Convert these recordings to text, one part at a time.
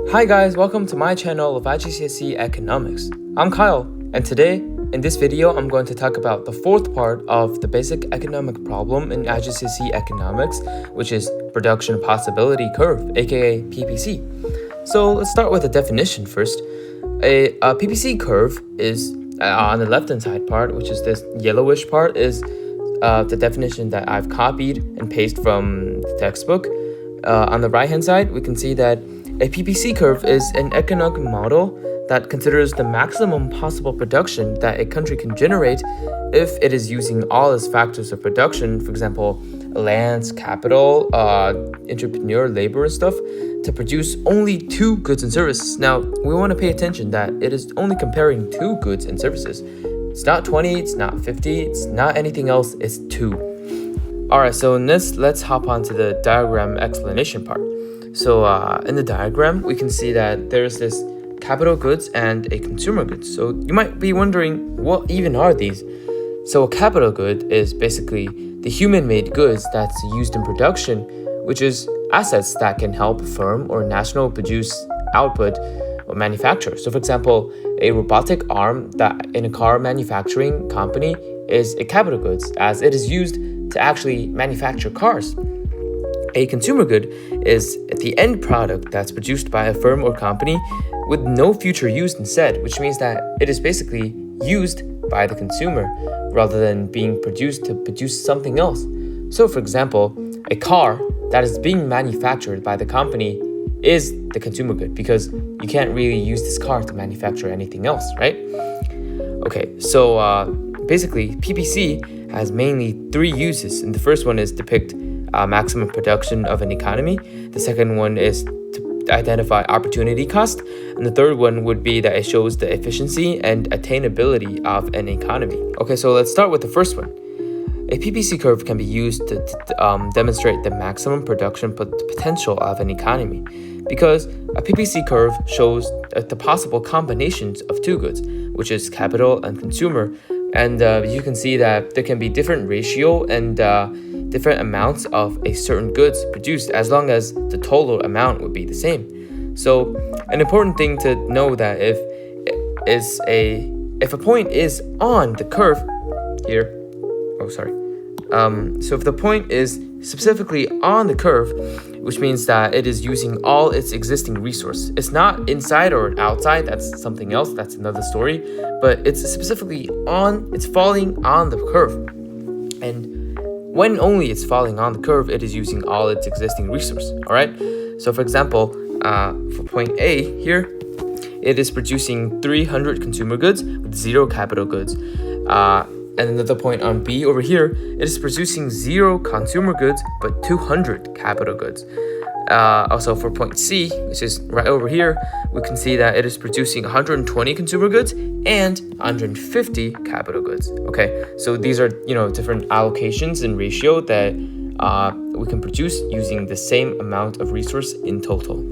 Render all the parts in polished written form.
Hi guys, welcome to my channel of IGCSE Economics. I'm Kyle, and today, in this video, I'm going to talk about the fourth part of the basic economic problem in IGCSE Economics, which is Production Possibility Curve, aka PPC. So let's start with the definition first. A PPC curve is, on the left-hand side part, which is this yellowish part, is the definition that I've copied and pasted from the textbook. On the right-hand side, we can see that a PPC curve is an economic model that considers the maximum possible production that a country can generate if it is using all its factors of production, for example, lands, capital, entrepreneur, labor, and stuff, to produce only two goods and services. Now, we want to pay attention that it is only comparing two goods and services. It's not 20, it's not 50, it's not anything else, it's two. Alright, so let's hop on to the diagram explanation part. So in the diagram, we can see that there's this capital goods and a consumer goods. So you might be wondering, what even are these? So a capital good is basically the human-made goods that's used in production, which is assets that can help a firm or national produce output or manufacture. So for example, a robotic arm that in a car manufacturing company is a capital goods, as it is used to actually manufacture cars. A consumer good is the end product that's produced by a firm or company with no future use instead, which means that it is basically used by the consumer rather than being produced to produce something else. So for example, a car that is being manufactured by the company is the consumer good because you can't really use this car to manufacture anything else, right? Okay, so basically PPC has mainly three uses, and the first one is depict maximum production of an economy. The second one is to identify opportunity cost, and the third one would be that it shows the efficiency and attainability of an economy. Okay, so let's start with the first one. A PPC curve can be used to demonstrate the maximum production potential of an economy, because a PPC curve shows the possible combinations of two goods, which is capital and consumer, and you can see that there can be different ratio and different amounts of a certain goods produced as long as the total amount would be the same. So an important thing to know that if a point is on the curve here, so if the point is specifically on the curve, which means that it is using all its existing resource. It's not inside or outside, that's something else, that's another story, but it's specifically it's falling on the curve. And when only it's falling on the curve, it is using all its existing resource, all right? So for example, for point A here, it is producing 300 consumer goods with 0 capital goods. And another point on B over here, it is producing 0 consumer goods but 200 capital goods. Also for point C, which is right over here, we can see that it is producing 120 consumer goods and 150 capital goods. Okay, so these are different allocations and ratio that we can produce using the same amount of resource in total.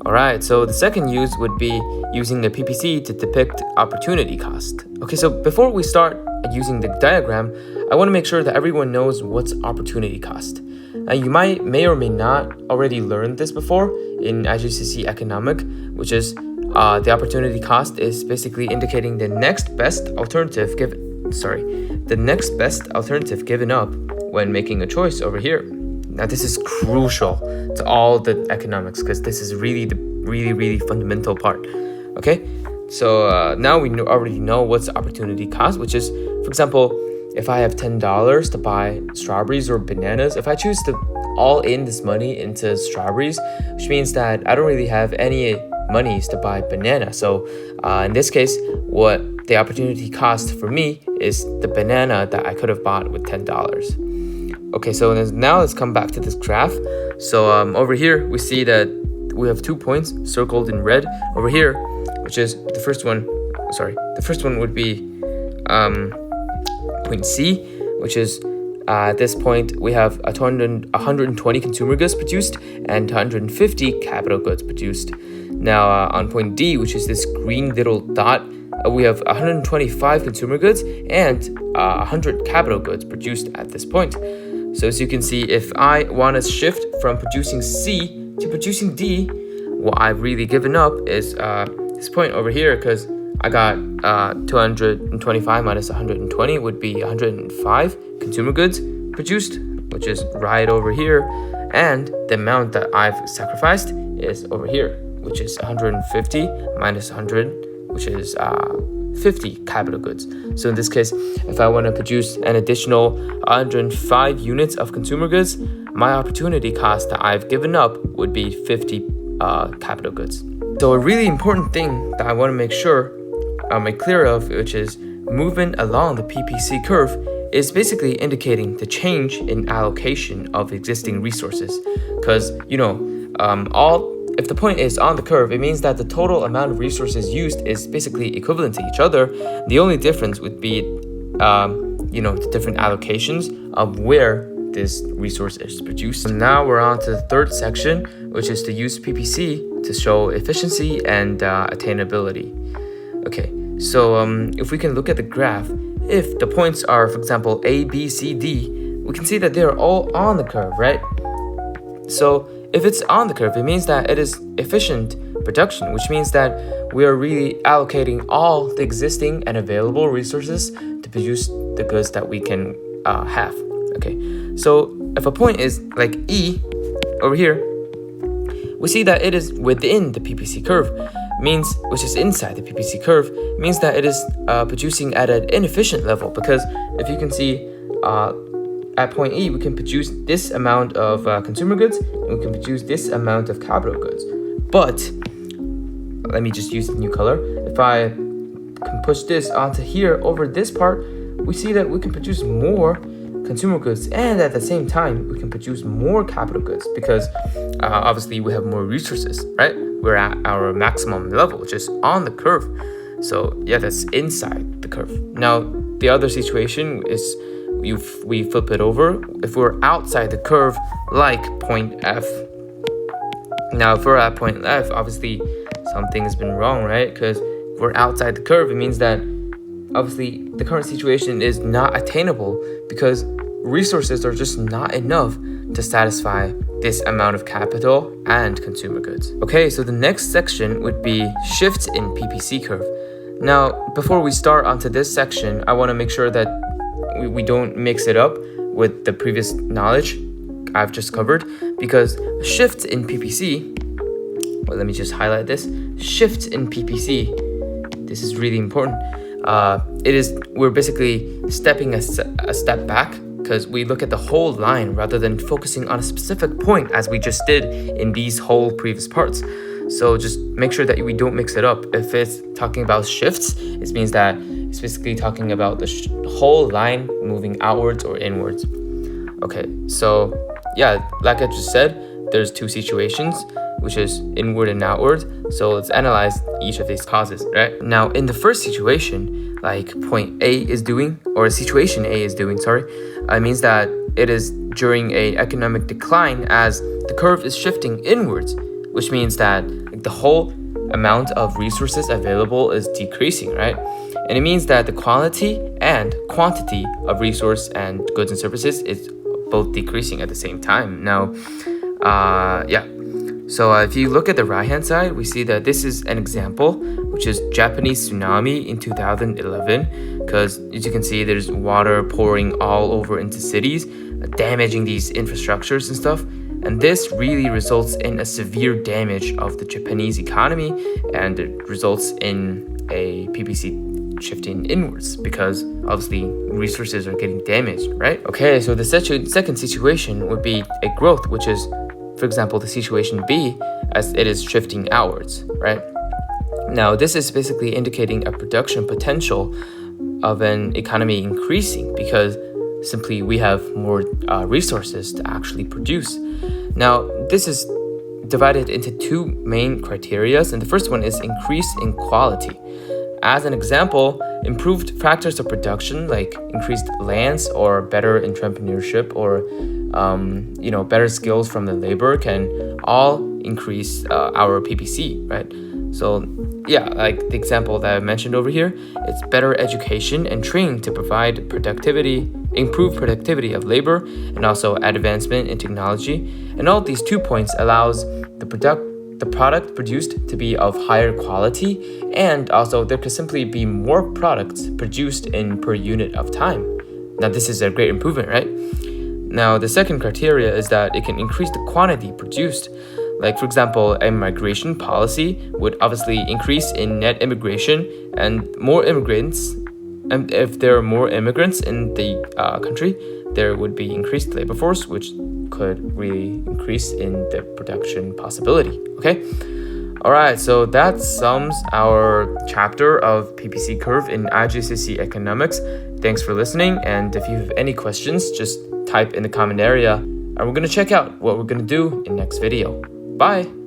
Alright, so the second use would be using the PPC to depict opportunity cost. Okay, so before we start using the diagram, I want to make sure that everyone knows what's opportunity cost. Now, you may or may not already learned this before in IGCSE Economic, which is the opportunity cost is basically indicating the next best alternative given up when making a choice over here. Now, this is crucial to all the economics because this is really the really fundamental part. Okay, so now we already know what's opportunity cost, which is, for example, if I have $10 to buy strawberries or bananas, if I choose to all in this money into strawberries, which means that I don't really have any monies to buy banana. So in this case, what the opportunity cost for me is the banana that I could have bought with $10. Okay, so now let's come back to this graph. So over here, we see that we have 2 points circled in red over here, which is the first one. The first one would be point C, which is at this point we have 120 consumer goods produced and 150 capital goods produced. Now on point D, which is this green little dot, we have 125 consumer goods and 100 capital goods produced at this point. So as you can see, if I want to shift from producing C to producing D, what I've really given up is this point over here, because I got 225 minus 120 would be 105 consumer goods produced, which is right over here, and the amount that I've sacrificed is over here, which is 150 minus 100, which is 50 capital goods. So in this case, if I want to produce an additional 105 units of consumer goods, my opportunity cost that I've given up would be 50 capital goods. So a really important thing that I want to make sure I make clear of, which is movement along the PPC curve, is basically indicating the change in allocation of existing resources. Because if the point is on the curve, it means that the total amount of resources used is basically equivalent to each other. The only difference would be the different allocations of where this resource is produced. So now we're on to the third section, which is to use PPC to show efficiency and attainability. Okay, so if we can look at the graph, if the points are, for example, A, B, C, D, we can see that they're all on the curve, right? So if it's on the curve, it means that it is efficient production, which means that we are really allocating all the existing and available resources to produce the goods that we can have. Okay, so if a point is like E over here, we see that it is within the PPC curve, which is inside the PPC curve, means that it is producing at an inefficient level, because if you can see at point E, we can produce this amount of consumer goods, and we can produce this amount of capital goods. But let me just use the new color. If I can push this onto here over this part, we see that we can produce more consumer goods, and at the same time we can produce more capital goods, because obviously we have more resources, right? We're at our maximum level, which is on the curve. So yeah, that's inside the curve. Now the other situation is we flip it over. If we're outside the curve, like point F. Now if we're at point F, obviously something has been wrong, right? Because if we're outside the curve, it means that obviously the current situation is not attainable, because resources are just not enough to satisfy this amount of capital and consumer goods. Okay, so the next section would be shifts in PPC curve. Now, before we start onto this section, I want to make sure that we don't mix it up with the previous knowledge I've just covered, because shifts in PPC, well, let me just highlight this. Shifts in PPC, this is really important. We're basically stepping a step back, because we look at the whole line rather than focusing on a specific point as we just did in these whole previous parts. So just make sure that we don't mix it up. If it's talking about shifts, it means that it's basically talking about the whole line moving outwards or inwards. Okay, so yeah, like I just said, there's two situations, which is inward and outward. So let's analyze each of these causes, right? Now, in the first situation, like point A is doing, or situation A is doing, it means that it is during a economic decline as the curve is shifting inwards, which means that the whole amount of resources available is decreasing, right? And it means that the quality and quantity of resource and goods and services is both decreasing at the same time. Now, so if you look at the right hand side, we see that this is an example, which is Japanese tsunami in 2011, because as you can see, there's water pouring all over into cities, damaging these infrastructures and stuff. And this really results in a severe damage of the Japanese economy, and it results in a PPC shifting inwards, because obviously resources are getting damaged, right? Okay, so the second situation would be a growth, which is, for example, the situation B, as it is shifting outwards, right? Now, this is basically indicating a production potential of an economy increasing, because simply we have more resources to actually produce. Now, this is divided into two main criteria, and the first one is increase in quality. As an example, improved factors of production like increased lands or better entrepreneurship or better skills from the labor can all increase our PPC, right? So yeah, like the example that I mentioned over here, it's better education and training to provide improve productivity of labor, and also advancement in technology. And all these 2 points allows the the product produced to be of higher quality, and also there could simply be more products produced in per unit of time. Now this is a great improvement, right? Now the second criteria is that it can increase the quantity produced. Like for example, a migration policy would obviously increase in net immigration and more immigrants. And if there are more immigrants in the country, there would be increased labor force, which could really increase in the production possibility. Okay. All right, so that sums our chapter of PPC curve in IGCSE economics. Thanks for listening, and if you have any questions, just type in the comment area, and we're going to check out what we're going to do in next video. Bye!